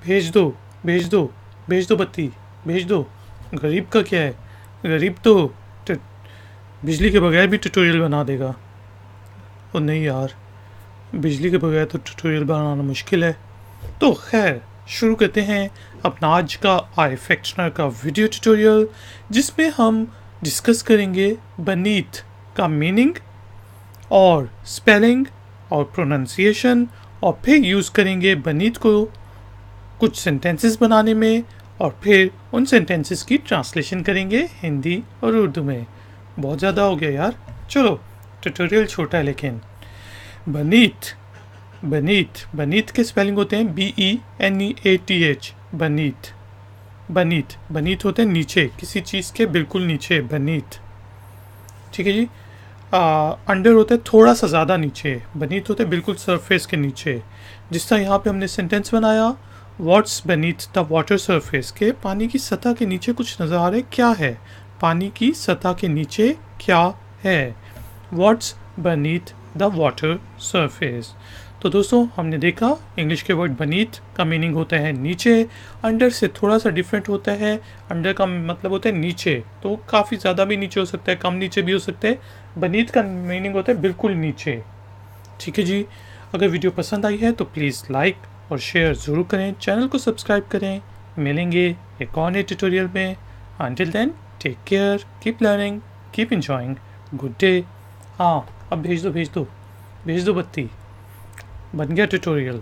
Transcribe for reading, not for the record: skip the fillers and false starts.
भेज दो, भेज दो, भेज दो बत्ती, भेज दो। गरीब का क्या है, गरीब तो ट- बिजली के बगैर भी ट्यूटोरियल बना देगा। और नहीं यार, बिजली के बगैर तो ट्यूटोरियल बनाना मुश्किल है। तो खैर, शुरू करते हैं अपना आज का iFactioner का वीडियो ट्यूटोरियल, जिसमें हम डिस्कस करेंगे बनीथ का मीनिंग और स्पेलिंग और प्रोनाउंसिएशन, और फिर यूज़ करेंगे बनीथ को कुछ सेंटेंसेस बनाने में, और फिर उन सेंटेंसेस की ट्रांसलेशन करेंगे हिंदी और उर्दू में। बहुत ज़्यादा हो गया यार, चलो ट्यूटोरियल छोटा है लेकिन। बनीथ, बनीथ, बनीथ के स्पेलिंग होते हैं BENEATH, बनीथ। बनीथ, बनीथ होते हैं नीचे, किसी चीज़ के बिल्कुल नीचे, बनीथ। ठीक है जी। अंडर होता है थोड़ा सा ज़्यादा नीचे, बनीथ होते हैं बिल्कुल सरफेस के नीचे। जिस तरह यहाँ पे हमने सेंटेंस बनाया, what's beneath the water surface, के पानी की सतह के नीचे कुछ नज़र आ रहा है, क्या है, पानी की सतह के नीचे क्या है। What's beneath the water surface. तो दोस्तों, हमने देखा इंग्लिश के वर्ड beneath का मीनिंग होता है नीचे, अंडर से थोड़ा सा डिफरेंट होता है। अंडर का मतलब होता है नीचे, तो काफ़ी ज़्यादा भी नीचे हो सकता है, कम नीचे भी हो सकता है। beneath का मीनिंग होता है बिल्कुल नीचे। ठीक है जी। अगर वीडियो पसंद आई है तो प्लीज़ लाइक और शेयर ज़रूर करें, चैनल को सब्सक्राइब करें। मिलेंगे एक और नए ट्यूटोरियल में। Until then, take care, keep learning, keep enjoying, good day. हाँ, अब भेज दो, भेज दो, भेज दो बत्ती, बन गया ट्यूटोरियल।